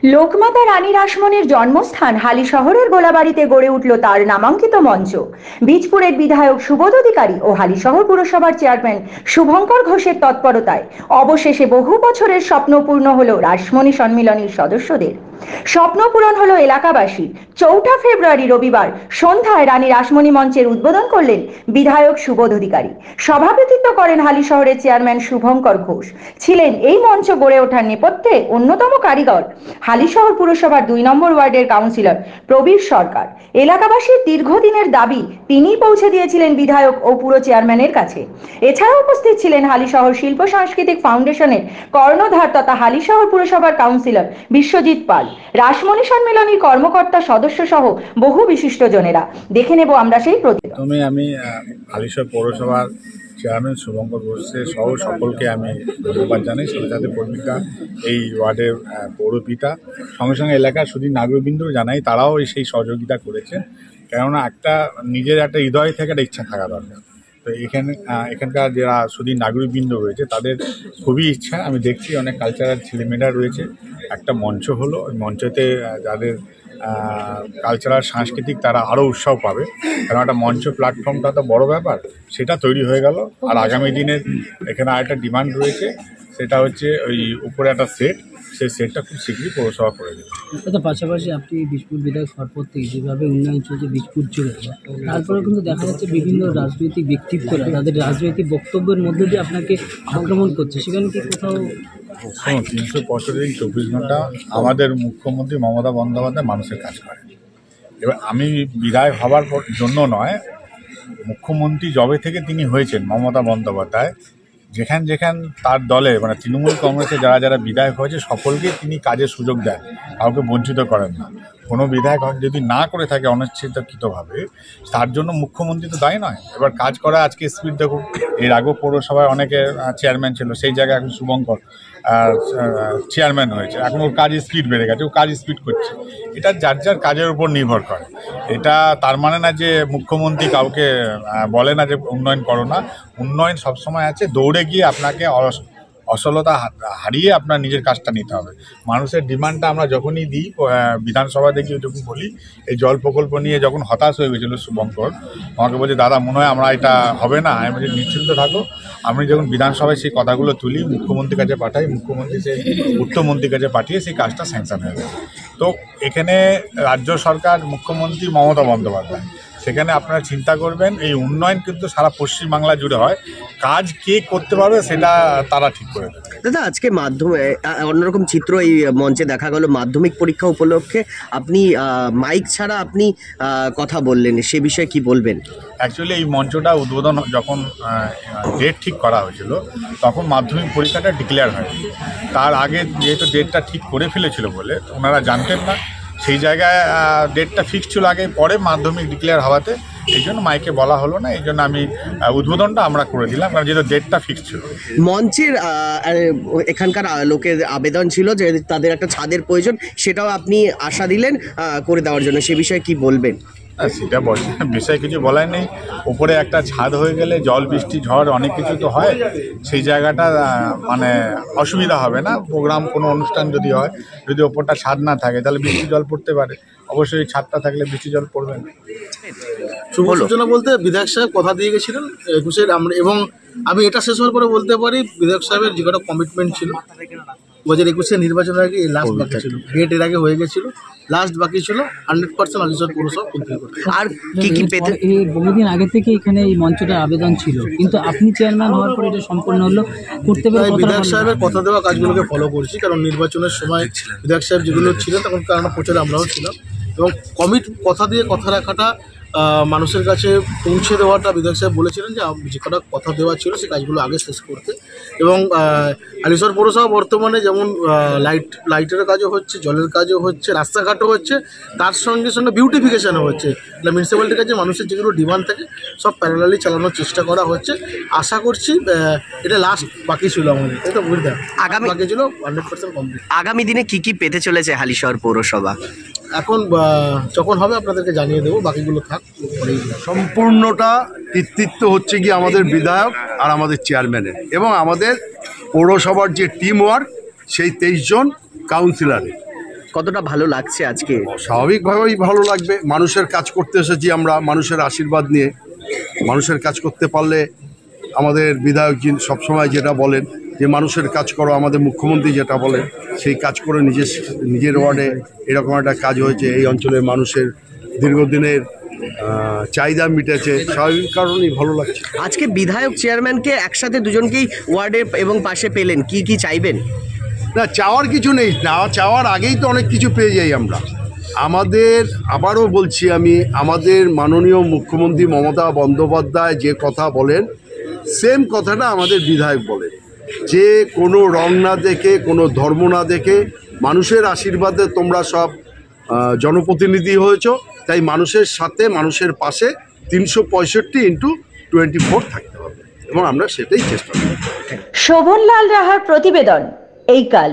লোকমাতা রানী রাসমণির জন্মস্থান হালিশহরের গোলাবাড়িতে গড়ে উঠল তার নামাঙ্কিত মঞ্চ। বীজপুরের বিধায়ক সুবোধ অধিকারী ও হালিশহর পুরসভার চেয়ারম্যান শুভঙ্কর ঘোষের তৎপরতায় অবশেষে বহু বছরের স্বপ্ন পূর্ণ হলো রাসমণি সম্মিলনীর সদস্যদের। স্বপ্ন পূরণ হলো এলাকাবাসী। ৪ঠা ফেব্রুয়ারি রবিবার সন্ধ্যায় রানী রাসমণি মঞ্চের উদ্বোধন করলেন বিধায়ক সুবোধ অধিকারী। সভাপতিত্ব করেন হালিশহরের চেয়ারম্যান শুভঙ্কর ঘোষ। ছিলেন এই মঞ্চ গড়ে ওঠার নেপথ্যে অন্যতম কারিগর হালিশহর পুরসভার ২ নম্বর ওয়ার্ডের কাউন্সিলর প্রবীর সরকার। এলাকাবাসীর দীর্ঘদিনের দাবি তিনিই পৌঁছে দিয়েছিলেন বিধায়ক ও পুর চেয়ারম্যানের কাছে। এছাড়াও উপস্থিত ছিলেন হালিশহর শিল্প সাংস্কৃতিক ফাউন্ডেশনের কর্ণধার তথা হালিশহর পুরসভার কাউন্সিলর বিশ্বজিৎ পাল, রাসমণি সম্মেলনীর কর্মকর্তা সদস্য সহ বহু বিশিষ্টজনেরা। দেখে নেব আমরা সেই প্রতিবেদন। আমি হালিশহর পৌরসভার চেয়ারম্যান শুভঙ্কর ঘোষের সহ সকলকে আমি ধন্যবাদ জানাই। সাথে সাথে কর্মিকা এই ওয়ার্ডের পৌরপিতা, সঙ্গে সঙ্গে এলাকার শুধু নাগরিকবৃন্দ জানাই, তারাও সেই সহযোগিতা করেছেন। কেননা নিজের একটা হৃদয় থেকে একটা ইচ্ছা থাকা দরকার। তো এখানকার যারা শুধু নাগরিকবৃন্দ রয়েছে তাদের খুবই ইচ্ছা। আমি দেখছি অনেক কালচারাল ছেলেমেয়েরা রয়েছে। একটা মঞ্চ হলো, ওই মঞ্চতে যাদের কালচারাল সাংস্কৃতিক তারা আরও উৎসাহ পাবে। কারণ একটা মঞ্চ প্ল্যাটফর্মটা তো বড় ব্যাপার, সেটা তৈরি হয়ে গেল। আর আগামী দিনের এখানে আরেকটা ডিমান্ড রয়েছে, সেটা হচ্ছে ওই উপরে একটা সেট, সেই সেটটা খুব শীঘ্রই পৌরসভা করে দেবে। তার পাশাপাশি আপনি বীজপুর বিধায়ক হওয়ার পর থেকে যেভাবে উন্নয়ন চলছে বীজপুর জুড়ে, তারপরে কিন্তু দেখা যাচ্ছে বিভিন্ন রাজনৈতিক ব্যক্তিত্বরা তাদের রাজনৈতিক বক্তব্যের মধ্যে দিয়ে আপনাকে আক্রমণ করছে। সেখানে কি কোথাও 365 দিন 24 ঘন্টা আমাদের মুখ্যমন্ত্রী মমতা বন্দ্যোপাধ্যায় মানুষের কাজ করে। এবার আমি বিধায়ক হবার জন্য নয়, মুখ্যমন্ত্রী জবে থেকে তিনি হয়েছেন মমতা বন্দ্যোপাধ্যায়, যেখান তার দলে মানে তৃণমূল কংগ্রেসে যারা বিধায়ক হয়েছে সকলকে তিনি কাজের সুযোগ দেন, কাউকে বঞ্চিত করেন না। কোনো বিধায়ক যদি না করে থাকে অনিচ্ছাকৃতভাবে, তার জন্য মুখ্যমন্ত্রী তো দায়ী নয়। এবার কাজ করা আজকে স্পিড দেখুন, এর আগেও পৌরসভায় অনেকে চেয়ারম্যান ছিল, সেই জায়গায় এখন শুভঙ্কর চেয়ারম্যান হয়েছে, এখন ওর কাজ স্পিড বেড়ে গেছে, ও কাজ স্পিড করছে। এটা যার কাজের উপর নির্ভর করে। এটা তার মানে না যে মুখ্যমন্ত্রী কাউকে বলে না যে উন্নয়ন করো না। উন্নয়ন সবসময় আছে, দৌড়ে গিয়ে আপনাকে অসলতা হারিয়ে আপনার নিজের কাজটা নিতে হবে। মানুষের ডিমান্ডটা আমরা যখনই দিই, বিধানসভাতে গিয়ে যখন বলি এই জল প্রকল্প নিয়ে, যখন হতাশ হয়ে গেছিলো শুভঙ্কর, আমাকে বলছে দাদা মনে হয় আমরা এটা হবে না। আমি বলছি নিশ্চিন্ত থাকো, আমি যখন বিধানসভায় সেই কথাগুলো তুলি, মুখ্যমন্ত্রীর কাছে পাঠাই, মুখ্যমন্ত্রী সেই পূর্তমন্ত্রীর কাছে পাঠিয়ে সেই কাজটা স্যাংশন হয়ে যায়। তো এখানে রাজ্য সরকার, মুখ্যমন্ত্রী মমতা বন্দ্যোপাধ্যায়, সেখানে আপনারা চিন্তা করবেন এই উন্নয়ন কিন্তু সারা পশ্চিমবাংলা জুড়ে হয়। কাজ কে করতে পারবে সেটা তারা ঠিক করে দেবে। দাদা, আজকে অন্যরকম চিত্র এই মঞ্চে দেখা গেল। মাধ্যমিক পরীক্ষা উপলক্ষে আপনি মাইক ছাড়া আপনি কথা বললেন, সে বিষয়ে কি বলবেন? অ্যাকচুয়ালি এই মঞ্চটা উদ্বোধন যখন ডেট ঠিক করা হয়েছিল, তখন মাধ্যমিক পরীক্ষাটা ডিক্লেয়ার হয়নি। তার আগে যেহেতু ডেটটা ঠিক করে ফেলেছিল বলে ওনারা জানতেন না, সেই জায়গায় ডেটটা ফিক্স ছিল আগে, পরে মাধ্যমিক ডিক্লেয়ার হওয়াতে এই জন্য মাইকে বলা হলো না। এই জন্য আমি উদ্বোধনটা আমরা করে দিলাম, কারণ যেহেতু ডেটটা ফিক্স ছিল। মঞ্চের এখানকার লোকের আবেদন ছিল যে তাদের একটা ছাদের প্রয়োজন, সেটাও আপনি আশা দিলেন করে দেওয়ার জন্য, সে বিষয়ে কি বলবেন? সেটা বিষয়ে কিছু বলার নেই। উপরে একটা ছাদ হয়ে গেলে জল বৃষ্টি ঝড় অনেক কিছু তো হয়, সেই জায়গাটা মানে অসুবিধা হবে না। প্রোগ্রাম কোনো অনুষ্ঠান যদি হয়, যদি ওপরটা ছাদ না থাকে তাহলে বৃষ্টি জল পড়তে পারে। অবশ্যই ছাদটা থাকলে বৃষ্টি জল পড়বে না। শুভ সূচনা বলতে বিধায়ক সাহেব কথা দিয়ে গেছিলেন 21-এর, এবং আমি এটা শেষ হওয়ার পরে বলতে পারি বিধায়ক সাহেবের যে কটা কমিটমেন্ট ছিল 2021-এর নির্বাচনের আগে লাস্ট বাকি ছিল, ডেট এর আগে হয়ে গেছিল, লাস্ট বাকি ছিল 100% হালিশহর পৌরসভা কমপ্লিট করতে। আর কি পেতে বহুদিন আগে থেকে এখানে এই মঞ্চটার আবেদন ছিল, কিন্তু আপনি চেয়ারম্যান হওয়ার পর এটা সম্পূর্ণ হলো করতে পারে। বিধায়ক সাহেবের কথা দেওয়া কাজগুলোকে ফলো করছি, কারণ নির্বাচনের সময় বিধায়ক সাহেব যেগুলো ছিলেন তখন কারণ প্রচারে আমরাও ছিলাম, এবং কথা দিয়ে কথা রাখাটা, মানুষের কাছে পৌঁছে দেওয়াটা বিধায়ক সাহেব বলেছিলেন যে যে কটা কথা দেওয়া ছিল সেই কাজগুলো আগে শেষ করতে। এবং হালিশহর পৌরসভা বর্তমানে যেমন লাইটের কাজও হচ্ছে, জলের কাজও হচ্ছে, রাস্তাঘাটও হচ্ছে, তার সঙ্গে সঙ্গে বিউটিফিকেশানও হচ্ছে। মিউনিসিপ্যালিটির কাছে মানুষের যেগুলো ডিমান্ড থাকে সব প্যারালালি চালানোর চেষ্টা করা হচ্ছে। আশা করছি এটা লাস্ট বাকি ছিল আমাদের, তাই তো বুঝতে আগামী বাকি ছিল 100% কমপ্লিট। আগামী দিনে কি পেতে চলেছে হালিশহর পৌরসভা? এখন যখন হবে আপনাদেরকে জানিয়ে দেবো, বাকিগুলো থাক। সম্পূর্ণটা কৃতিত্ব হচ্ছে কি আমাদের বিধায়ক আর আমাদের চেয়ারম্যানের, এবং আমাদের পৌরসভার যে টিম ওয়ার্ক সেই 23 জন কাউন্সিলরের। কতটা ভালো লাগছে আজকে? স্বাভাবিকভাবেই ভালো লাগবে। মানুষের কাজ করতে এসেছি আমরা, মানুষের আশীর্বাদ নিয়ে। মানুষের কাজ করতে পারলে আমাদের বিধায়কজি সবসময় যেটা বলেন যে মানুষের কাজ করো, আমাদের মুখ্যমন্ত্রী যেটা বলেন সেই কাজ করে নিজের ওয়ার্ডে এরকম একটা কাজ হয়েছে। এই অঞ্চলের মানুষের দীর্ঘদিনের চাহিদা মিটেছে, স্বাভাবিক কারণেই ভালো লাগছে। আজকে বিধায়ক চেয়ারম্যানকে একসাথে দুজনকেই ওয়ার্ডে এবং পাশে পেলেন, কি চাইবেন? না, চাওয়ার কিছু নেই, না চাওয়ার আগেই তো অনেক কিছু পেয়ে যাই আমরা। আমাদের আবারও বলছি আমি, আমাদের মাননীয় মুখ্যমন্ত্রী মমতা বন্দ্যোপাধ্যায় যে কথা বলেন সেম কথাটা আমাদের বিধায়ক বলেন, যে কোনো রং না দেখে, কোনো ধর্ম না দেখে, মানুষের আশীর্বাদে তোমরা সব জনপ্রতিনিধি হয়েছ, তাই মানুষের সাথে, মানুষের পাশে 365x24 থাকতে হবে এবং আমরা সেটাই চেষ্টা করি। শোভনলাল রাহার প্রতিবেদন এই কাল।